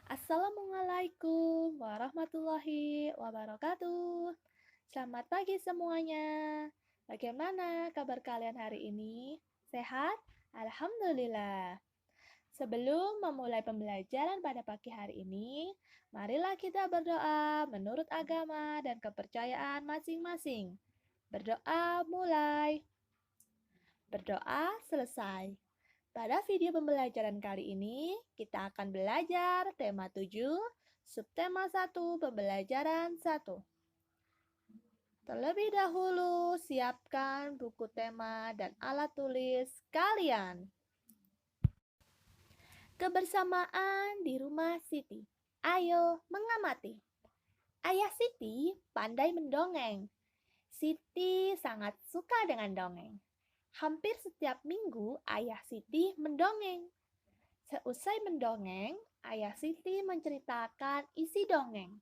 Assalamualaikum warahmatullahi wabarakatuh. Selamat pagi semuanya. Bagaimana kabar kalian hari ini? Sehat? Alhamdulillah. Sebelum memulai pembelajaran pada pagi hari ini, marilah kita berdoa menurut agama dan kepercayaan masing-masing. Berdoa mulai. Berdoa selesai. Pada video pembelajaran kali ini, kita akan belajar tema 7, subtema 1, pembelajaran 1. Terlebih dahulu, siapkan buku tema dan alat tulis kalian. Kebersamaan di rumah Siti. Ayo mengamati. Ayah Siti pandai mendongeng. Siti sangat suka dengan dongeng. Hampir setiap minggu ayah Siti mendongeng. Seusai mendongeng, ayah Siti menceritakan isi dongeng.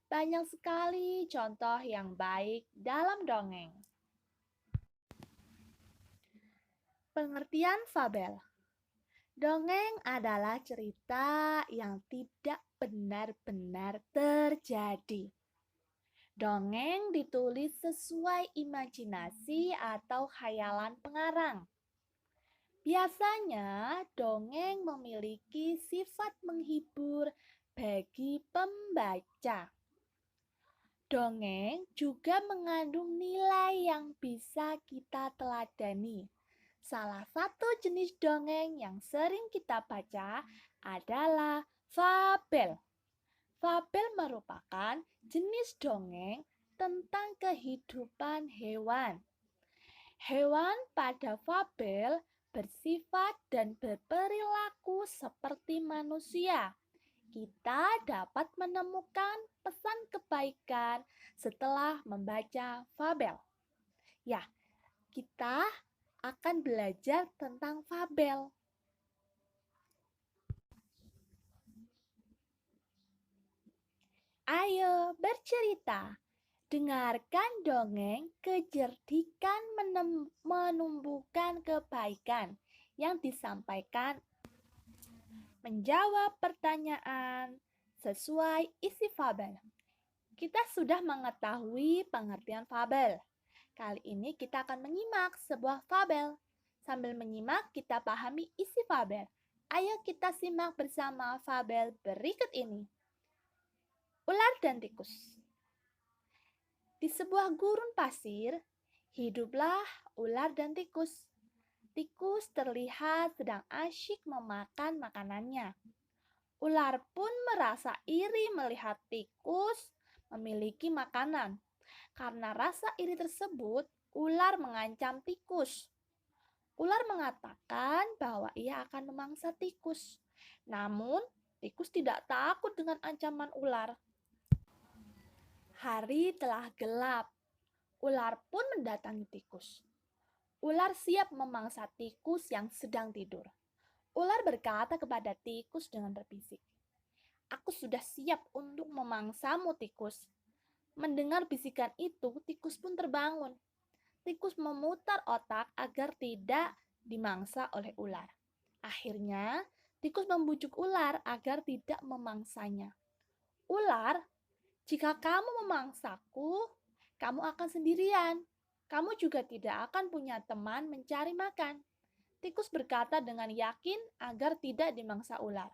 Banyak sekali contoh yang baik dalam dongeng. Pengertian fabel. Dongeng adalah cerita yang tidak benar-benar terjadi. Dongeng ditulis sesuai imajinasi atau khayalan pengarang. Biasanya, dongeng memiliki sifat menghibur bagi pembaca. Dongeng juga mengandung nilai yang bisa kita teladani. Salah satu jenis dongeng yang sering kita baca adalah fabel. Fabel merupakan jenis dongeng tentang kehidupan hewan. Hewan pada fabel bersifat dan berperilaku seperti manusia. Kita dapat menemukan pesan kebaikan setelah membaca fabel. Ya, kita akan belajar tentang fabel. Ayo bercerita. Dengarkan dongeng kecerdikan menumbuhkan kebaikan yang disampaikan. Menjawab pertanyaan sesuai isi fabel. Kita sudah mengetahui pengertian fabel. Kali ini kita akan menyimak sebuah fabel. Sambil menyimak, kita pahami isi fabel. Ayo kita simak bersama fabel berikut ini. Ular dan tikus. Di sebuah gurun pasir, hiduplah ular dan tikus. Tikus terlihat sedang asyik memakan makanannya. Ular pun merasa iri melihat tikus memiliki makanan. Karena rasa iri tersebut, ular mengancam tikus. Ular mengatakan bahwa ia akan memangsa tikus. Namun, tikus tidak takut dengan ancaman ular. Hari telah gelap. Ular pun mendatangi tikus. Ular siap memangsa tikus yang sedang tidur. Ular berkata kepada tikus dengan berbisik, "Aku sudah siap untuk memangsamu, tikus." Mendengar bisikan itu, tikus pun terbangun. Tikus memutar otak agar tidak dimangsa oleh ular. Akhirnya, tikus membujuk ular agar tidak memangsanya. "Ular, jika kamu memangsaku, kamu akan sendirian. Kamu juga tidak akan punya teman mencari makan." Tikus berkata dengan yakin agar tidak dimangsa ular.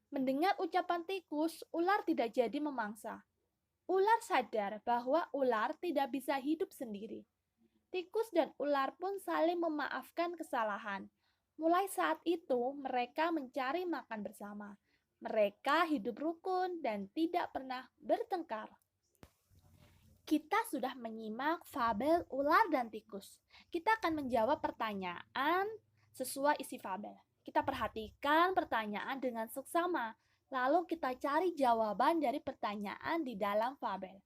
Mendengar ucapan tikus, ular tidak jadi memangsa. Ular sadar bahwa ular tidak bisa hidup sendiri. Tikus dan ular pun saling memaafkan kesalahan. Mulai saat itu, mereka mencari makan bersama. Mereka hidup rukun dan tidak pernah bertengkar. Kita sudah menyimak fabel ular dan tikus. Kita akan menjawab pertanyaan sesuai isi fabel. Kita perhatikan pertanyaan dengan seksama, lalu kita cari jawaban dari pertanyaan di dalam fabel.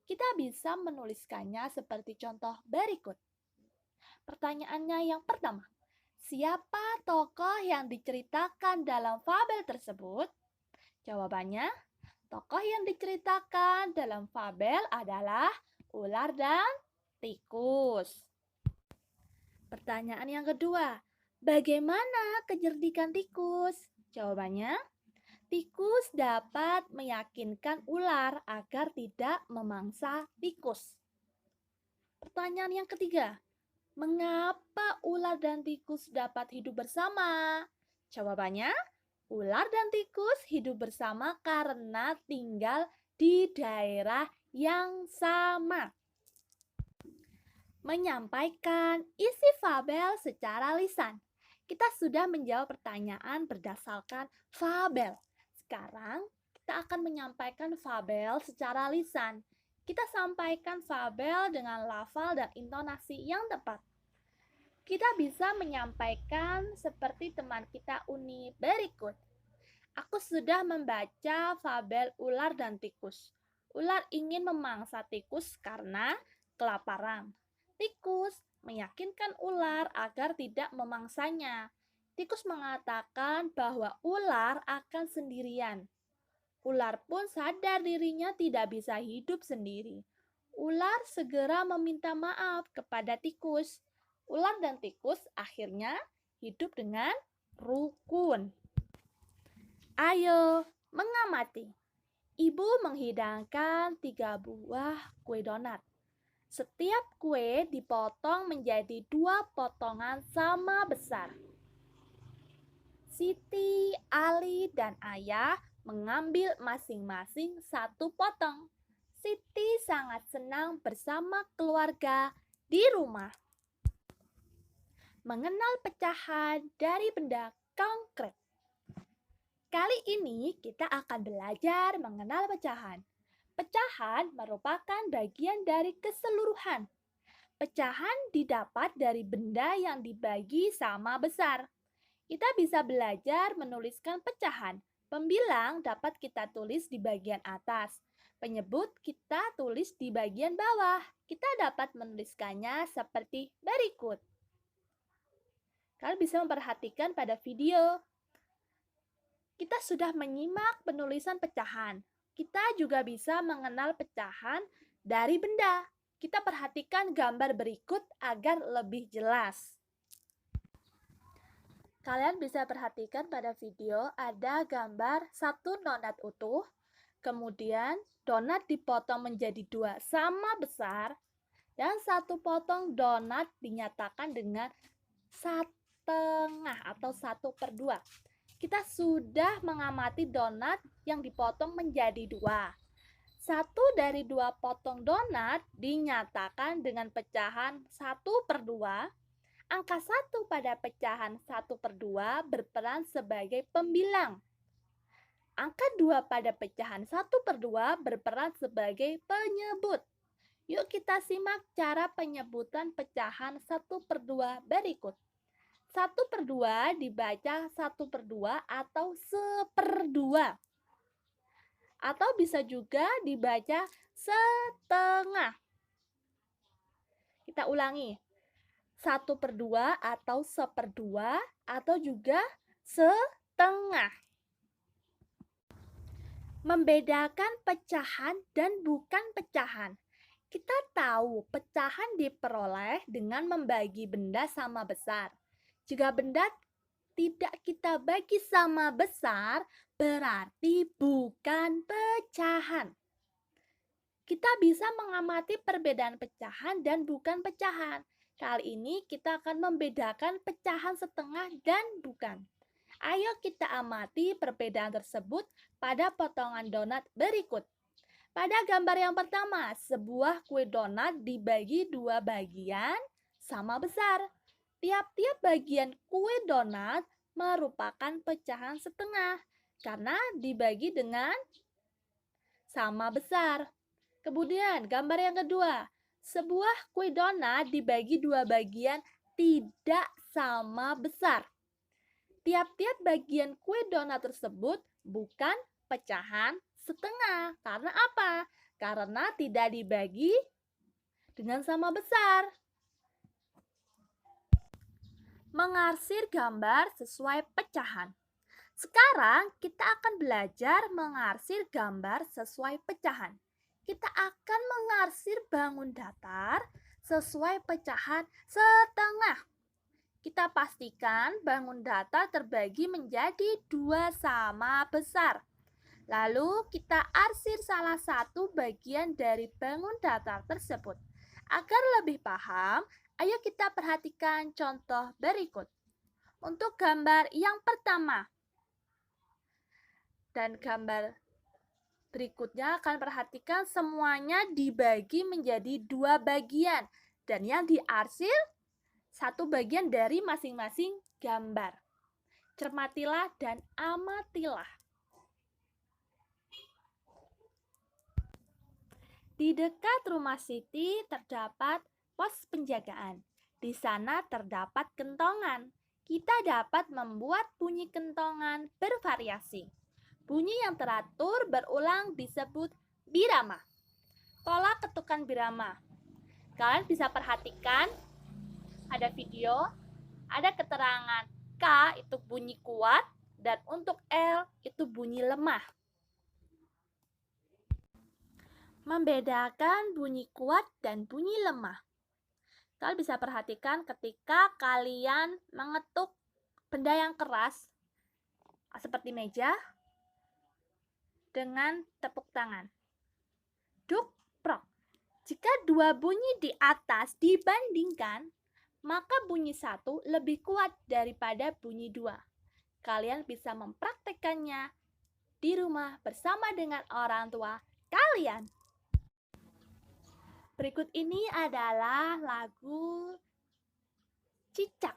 Kita bisa menuliskannya seperti contoh berikut. Pertanyaannya yang pertama, siapa tokoh yang diceritakan dalam fabel tersebut? Jawabannya, tokoh yang diceritakan dalam fabel adalah ular dan tikus. Pertanyaan yang kedua, bagaimana kecerdikan tikus? Jawabannya, tikus dapat meyakinkan ular agar tidak memangsa tikus. Pertanyaan yang ketiga, mengapa ular dan tikus dapat hidup bersama? Jawabannya, ular dan tikus hidup bersama karena tinggal di daerah yang sama. Menyampaikan isi fabel secara lisan. Kita sudah menjawab pertanyaan berdasarkan fabel. Sekarang kita akan menyampaikan fabel secara lisan. Kita sampaikan fabel dengan lafal dan intonasi yang tepat. Kita bisa menyampaikan seperti teman kita Uni berikut. Aku sudah membaca fabel ular dan tikus. Ular ingin memangsa tikus karena kelaparan. Tikus meyakinkan ular agar tidak memangsanya. Tikus mengatakan bahwa ular akan sendirian. Ular pun sadar dirinya tidak bisa hidup sendiri. Ular segera meminta maaf kepada tikus. Ular dan tikus akhirnya hidup dengan rukun. Ayo mengamati. Ibu menghidangkan 3 buah kue donat. Setiap kue dipotong menjadi 2 potongan sama besar. Siti, Ali, dan Ayah mengambil masing-masing 1 potong. Siti sangat senang bersama keluarga di rumah. Mengenal pecahan dari benda konkret. Kali ini kita akan belajar mengenal pecahan. Pecahan merupakan bagian dari keseluruhan. Pecahan didapat dari benda yang dibagi sama besar. Kita bisa belajar menuliskan pecahan. Pembilang dapat kita tulis di bagian atas. Penyebut kita tulis di bagian bawah. Kita dapat menuliskannya seperti berikut. Kalian bisa memperhatikan pada video. Kita sudah menyimak penulisan pecahan. Kita juga bisa mengenal pecahan dari benda. Kita perhatikan gambar berikut agar lebih jelas. Kalian bisa perhatikan pada video ada gambar 1 donat utuh, kemudian donat dipotong menjadi 2 sama besar, dan 1 potong donat dinyatakan dengan 1/2 atau 1/2. Kita sudah mengamati donat yang dipotong menjadi 2. 1 dari 2 potong donat dinyatakan dengan pecahan 1/2. Angka 1 pada pecahan 1/2 berperan sebagai pembilang. Angka 2 pada pecahan 1/2 berperan sebagai penyebut. Yuk kita simak cara penyebutan pecahan 1/2 berikut. 1/2 dibaca 1/2 atau 1/2. Atau bisa juga dibaca setengah. Kita ulangi. 1/2 atau 1/2 atau juga setengah. Membedakan pecahan dan bukan pecahan. Kita tahu pecahan diperoleh dengan membagi benda sama besar. Jika benda tidak kita bagi sama besar, berarti bukan pecahan. Kita bisa mengamati perbedaan pecahan dan bukan pecahan. Kali ini kita akan membedakan pecahan setengah dan bukan. Ayo kita amati perbedaan tersebut pada potongan donat berikut. Pada gambar yang pertama, sebuah kue donat dibagi 2 bagian sama besar. Tiap-tiap bagian kue donat merupakan pecahan setengah karena dibagi dengan sama besar. Kemudian gambar yang kedua, sebuah kue donat dibagi 2 bagian tidak sama besar. Tiap-tiap bagian kue donat tersebut bukan pecahan setengah. Karena apa? Karena tidak dibagi dengan sama besar. Mengarsir gambar sesuai pecahan. Sekarang kita akan belajar mengarsir gambar sesuai pecahan. Kita akan mengarsir bangun datar sesuai pecahan setengah. Kita pastikan bangun datar terbagi menjadi dua sama besar. Lalu kita arsir salah satu bagian dari bangun datar tersebut. Agar lebih paham, ayo kita perhatikan contoh berikut. Untuk gambar yang pertama dan gambar berikutnya akan perhatikan semuanya dibagi menjadi dua bagian dan yang diarsir satu bagian dari masing-masing gambar. Cermatilah dan amatilah. Di dekat rumah Siti terdapat pos penjagaan. Di sana terdapat kentongan. Kita dapat membuat bunyi kentongan bervariasi. Bunyi yang teratur berulang disebut birama. Pola ketukan birama. Kalian bisa perhatikan ada video, ada keterangan K itu bunyi kuat dan untuk L itu bunyi lemah. Membedakan bunyi kuat dan bunyi lemah. Kalian bisa perhatikan ketika kalian mengetuk benda yang keras seperti meja dengan tepuk tangan. Duk, prok. Jika dua bunyi di atas dibandingkan, maka bunyi satu lebih kuat daripada bunyi dua. Kalian bisa mempraktekannya di rumah bersama dengan orang tua kalian. Berikut ini adalah lagu Cicak.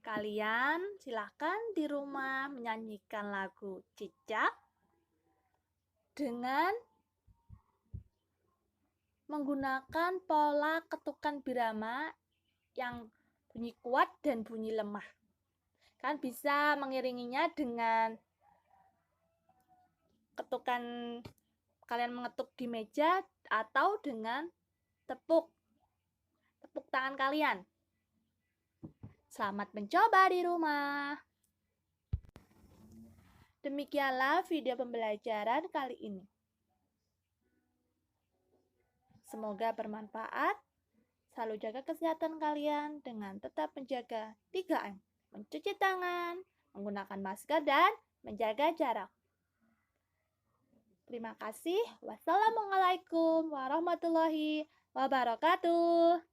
Kalian silakan di rumah menyanyikan lagu Cicak dengan menggunakan pola ketukan birama yang bunyi kuat dan bunyi lemah. Kalian bisa mengiringinya dengan ketukan kalian mengetuk di meja atau dengan tepuk tangan kalian. Selamat mencoba di rumah. Demikianlah video pembelajaran kali ini. Semoga bermanfaat. Selalu jaga kesehatan kalian dengan tetap menjaga 3M. Mencuci tangan, menggunakan masker, dan menjaga jarak. Terima kasih. Wassalamualaikum warahmatullahi wabarakatuh.